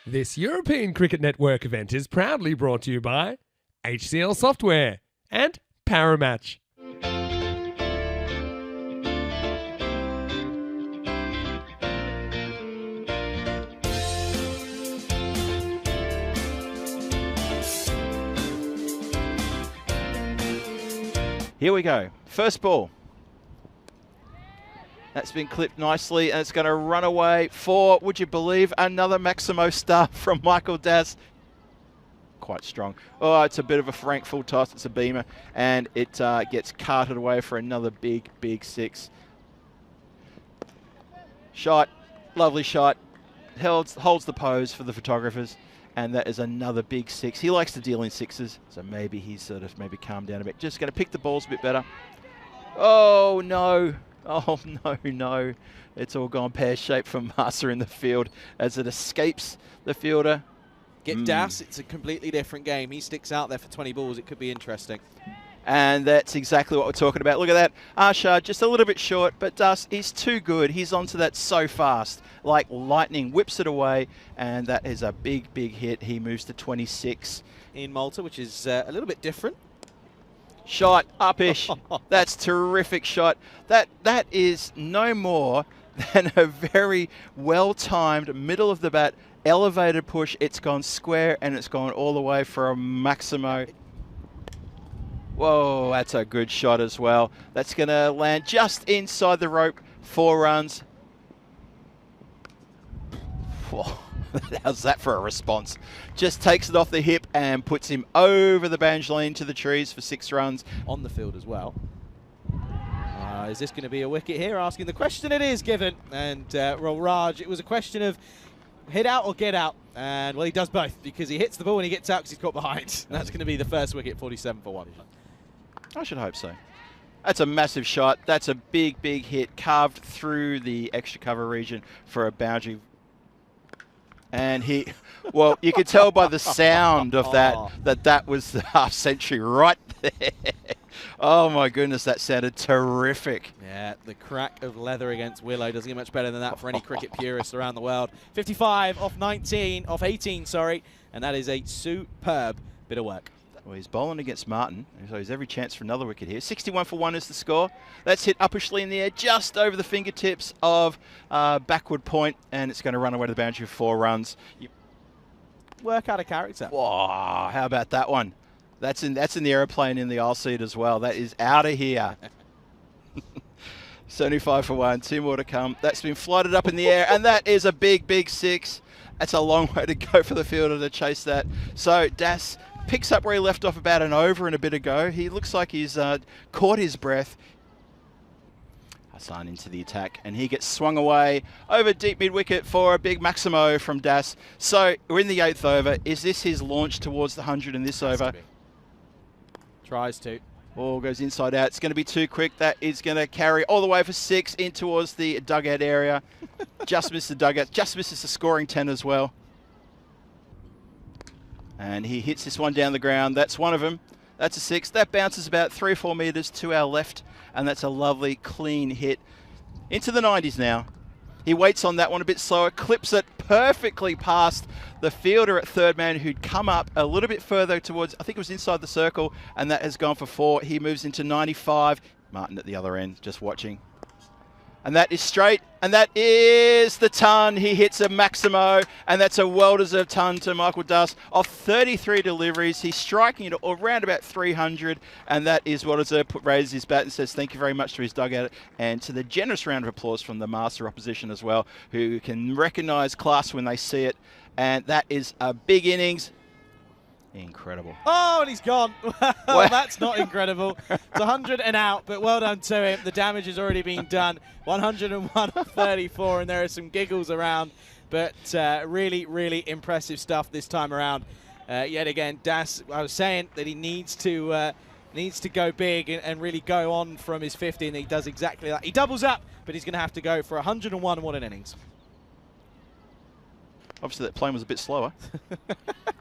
This European Cricket Network event is proudly brought to you by HCL Software and Paramatch. Here we go. First ball. That's been clipped nicely, and it's going to run away for, would you believe, another Maximo star from Michael Das. Quite strong. Oh, it's a bit of a frank full toss. It's a beamer, and it gets carted away for another big, big six. Shot. Lovely shot. Holds the pose for the photographers, and that is another big six. He likes to deal in sixes, so maybe he's sort of maybe calmed down a bit. Just going to pick the balls a bit better. Oh, no. Oh, no. It's all gone pear-shaped for Massa in the field as it escapes the fielder. Get Das, it's a completely different game. He sticks out there for 20 balls. It could be interesting. And that's exactly what we're talking about. Look at that. Asha just a little bit short, but Das is too good. He's onto that so fast. Like lightning, whips it away, and that is a big, big hit. He moves to 26. In Malta, which is a little bit different. Shot, uppish. That's terrific shot. That is no more than a very well-timed, middle of the bat, elevated push. It's gone square, and it's gone all the way for a Maximo. Whoa, that's a good shot as well. That's going to land just inside the rope. 4 runs. Whoa. How's that for a response? Just takes it off the hip and puts him over the banj lane to the trees for 6 runs. On the field as well. Is this going to be a wicket here? Asking the question, it is given. And well, Raj, it was a question of hit out or get out. And, well, he does both because he hits the ball and he gets out because he's caught behind. That's going to be the first wicket, 47 for 1. I should hope so. That's a massive shot. That's a big, big hit carved through the extra cover region for a boundary. And he, well, you could tell by the sound of that was the half century right there. Oh, my goodness, that sounded terrific. Yeah, the crack of leather against Willow doesn't get much better than that for any cricket purists around the world. 55 off 18, sorry, and that is a superb bit of work. Well, he's bowling against Martin, so he's every chance for another wicket here. 61 for 1 is the score. That's hit uppishly in the air, just over the fingertips of backward point, and it's going to run away to the boundary for 4 runs. Work out of character. Wow, how about that one? That's in the aeroplane in the aisle seat as well. That is out of here. 75 for 1, 2 more to come. That's been floated up in the air, and that is a big, big 6. That's a long way to go for the fielder to chase that. So Das picks up where he left off about an over and a bit ago. He looks like he's caught his breath. Hassan into the attack, and he gets swung away over deep mid-wicket for a big Maximo from Das. So we're in the 8th over. Is this his launch towards the 100 in this over? Tries to. Ball goes inside out. It's going to be too quick. That is going to carry all the way for 6 in towards the dugout area. Just missed the dugout. Just misses the scoring 10 as well. And he hits this one down the ground. That's one of them. That's a 6. That bounces about 3 or 4 metres to our left. And that's a lovely, clean hit. Into the 90s now. He waits on that one a bit slower. Clips it perfectly past the fielder at third man, who'd come up a little bit further towards, I think it was inside the circle. And that has gone for 4. He moves into 95. Martin at the other end, just watching. And that is straight, and that is the ton. He hits a Maximo, and that's a well-deserved ton to Michael Das. Off 33 deliveries, he's striking it around about 300, and that is well-deserved. Raises his bat and says thank you very much to his dugout, and to the generous round of applause from the master opposition as well, who can recognise class when they see it. And that is a big innings. Incredible. Oh, and he's gone. Well, that's not incredible. It's 100 and out, but well done to him. The damage has already been done. 101 of 34, and there are some giggles around, but really, really impressive stuff this time around. Yet again, Das, I was saying that he needs to go big and really go on from his 50, and he does exactly that. He doubles up, but he's going to have to go for 101 and 1 innings. Obviously, that plane was a bit slower.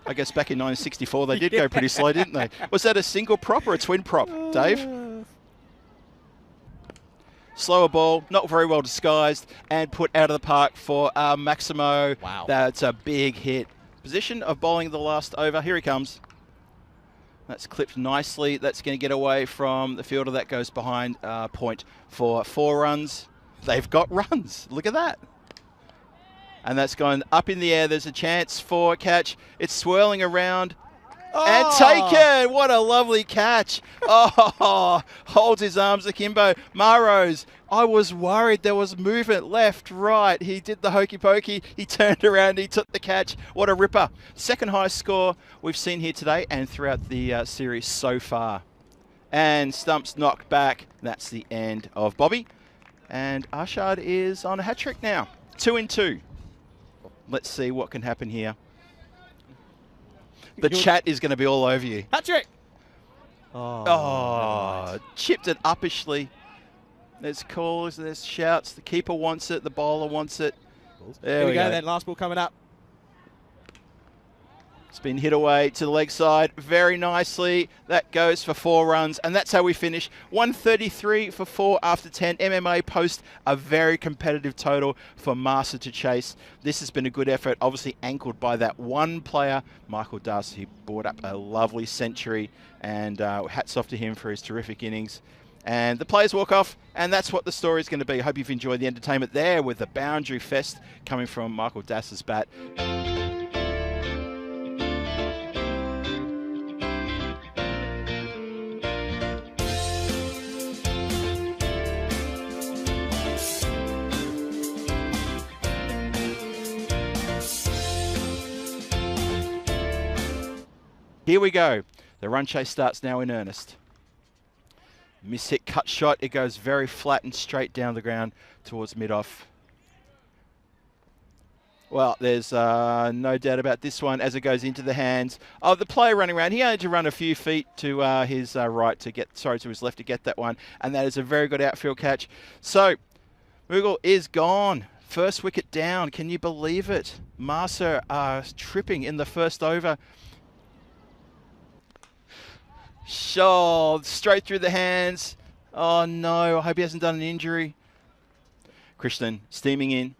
I guess back in 1964, they did go pretty slow, didn't they? Was that a single prop or a twin prop, Dave? slower ball, not very well disguised, and put out of the park for Maximo. Wow. That's a big hit. Position of bowling the last over. Here he comes. That's clipped nicely. That's going to get away from the fielder. That goes behind point for 4 runs. They've got runs. Look at that. And that's gone up in the air. There's a chance for a catch. It's swirling around. And taken! What a lovely catch. Oh, holds his arms akimbo. Maros, I was worried there was movement left, right. He did the hokey pokey. He turned around. He took the catch. What a ripper. Second highest score we've seen here today and throughout the series so far. And Stump's knocked back. That's the end of Bobby. And Arshad is on a hat trick now. 2 in 2. Let's see what can happen here. The chat is going to be all over you. Hat trick! Oh, chipped it uppishly. There's calls, there's shouts. The keeper wants it. The bowler wants it. There we go then. Last ball coming up. It's been hit away to the leg side very nicely. That goes for 4 runs, and that's how we finish. 133 for 4 after 10. MMA post a very competitive total for Marsa to chase. This has been a good effort, obviously anchored by that one player, Michael Duss. He brought up a lovely century, and hats off to him for his terrific innings. And the players walk off, and that's what the story is going to be. I hope you've enjoyed the entertainment there with the boundary fest coming from Michael Duss's bat. Here we go. The run chase starts now in earnest. Miss hit cut shot. It goes very flat and straight down the ground towards mid-off. Well, there's no doubt about this one as it goes into the hands of the player running around. He had to run a few feet to his right to get, to his left to get that one. And that is a very good outfield catch. So, Mughal is gone. First wicket down. Can you believe it? Marsa tripping in the first over. Shot straight through the hands. Oh no, I hope he hasn't done an injury. Krishnan steaming in.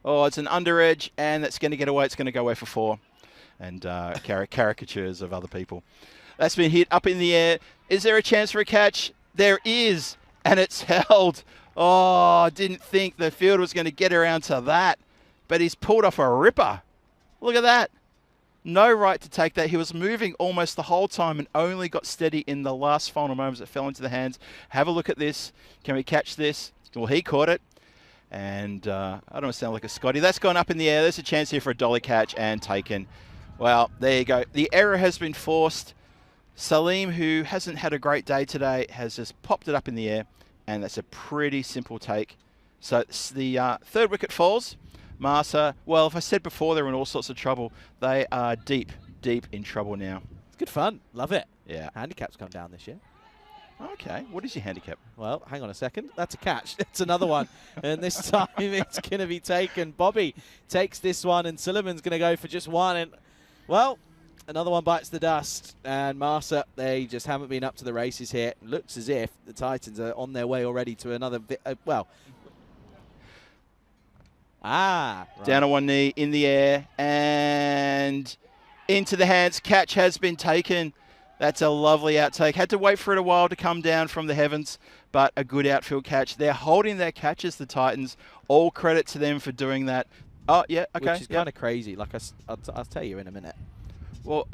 Oh, it's an under edge, and that's going to get away. It's going to go away for 4. And caricatures of other people. That's been hit up in the air. Is there a chance for a catch? There is, and it's held. Oh, I didn't think the field was going to get around to that, but he's pulled off a ripper. Look at that. No right to take that. He was moving almost the whole time and only got steady in the last final moments. It fell into the hands. Have a look at this. Can we catch this? Well, he caught it. And I don't want to sound like a Scotty. That's gone up in the air. There's a chance here for a dolly catch and taken. Well, there you go. The error has been forced. Salim, who hasn't had a great day today, has just popped it up in the air. And that's a pretty simple take. So the third wicket falls. Marsa, well, if I said before they were in all sorts of trouble, they are deep, deep in trouble now. It's good fun. Love it. Yeah. Handicap's come down this year. Okay. What is your handicap? Well, hang on a second. That's a catch. It's another one. And this time it's going to be taken. Bobby takes this one, and Silliman's going to go for just one. And, well, another one bites the dust. And Marsa, they just haven't been up to the races here. Looks as if the Titans are on their way already to another, well... right. Down on one knee, in the air, and into the hands. Catch has been taken. That's a lovely outtake. Had to wait for it a while to come down from the heavens, but a good outfield catch. They're holding their catches, the Titans. All credit to them for doing that. Oh, yeah, okay. Which is kind of crazy. Like I'll tell you in a minute. Well,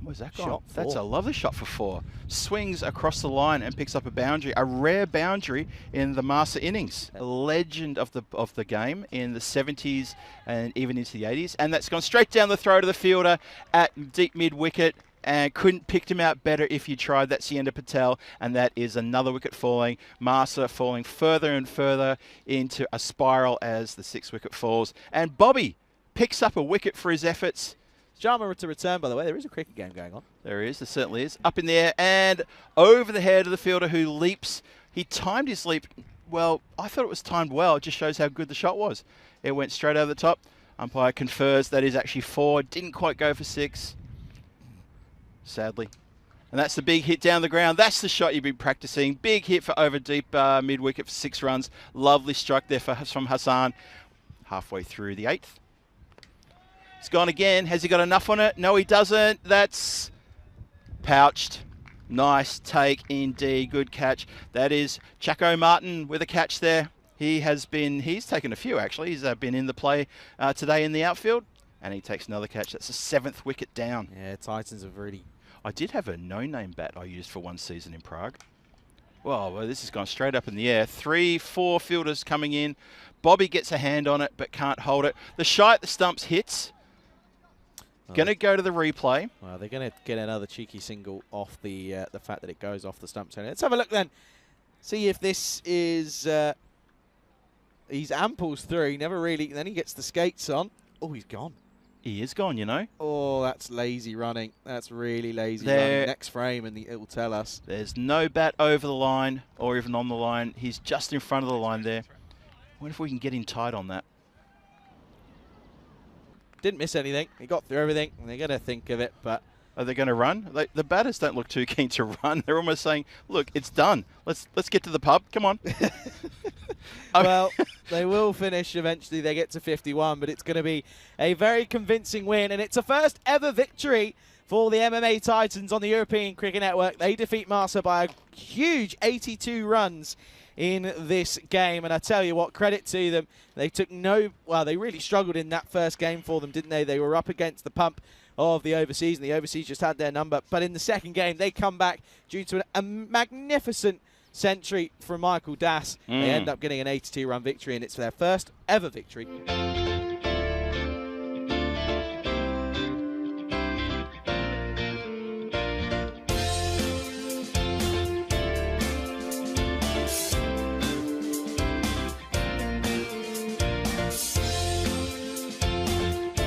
where's that gone? Shot 4. That's a lovely shot for 4. Swings across the line and picks up a boundary. A rare boundary in the Marsa innings. A legend of the game in the 70s and even into the 80s. And that's gone straight down the throat of the fielder at deep mid-wicket. And couldn't picked him out better if you tried. That's Yender Patel. And that is another wicket falling. Marsa falling further and further into a spiral as the 6th wicket falls. And Bobby picks up a wicket for his efforts. Jama to return, by the way. There is a cricket game going on. There is. There certainly is. Up in the air and over the head of the fielder who leaps. He timed his leap. Well, I thought it was timed well. It just shows how good the shot was. It went straight over the top. Umpire confers that is actually 4. Didn't quite go for 6. Sadly. And that's the big hit down the ground. That's the shot you've been practicing. Big hit for over deep mid-wicket for 6 runs. Lovely struck there from Hassan. Halfway through the 8th. It's gone again. Has he got enough on it? No, he doesn't. That's pouched. Nice take indeed. Good catch. That is Chaco Martin with a catch there. He's taken a few actually. He's been in the play today in the outfield. And he takes another catch. That's the 7th wicket down. Yeah, Titans have really... I did have a no-name bat I used for one season in Prague. Well, this has gone straight up in the air. 3-4 fielders coming in. Bobby gets a hand on it, but can't hold it. The shy at the stumps hits. Going to go to the replay. Well, they're going to get another cheeky single off the fact that it goes off the stumps. Let's have a look then. See if this is... he's amples through. He never really... Then he gets the skates on. Oh, he's gone. He is gone, you know. Oh, that's lazy running. That's really lazy running. Next frame and it will tell us. There's no bat over the line or even on the line. He's just in front of the line there. I wonder if we can get him tight on that. Didn't miss anything. He got through everything. And they're going to think of it, but... Are they going to run? The batters don't look too keen to run. They're almost saying, look, it's done. Let's get to the pub. Come on. Well, they will finish eventually. They get to 51, but it's going to be a very convincing win. And it's a first ever victory for the MMA Titans on the European Cricket Network. They defeat Marsa by a huge 82 runs in this game. And I tell you what, credit to them. They took well, they really struggled in that first game for them, didn't they? They were up against the pump of the overseas, and the overseas just had their number. But in the second game, they come back due to a magnificent century from Michael Das. They end up getting an 82-run victory, and it's their first ever victory.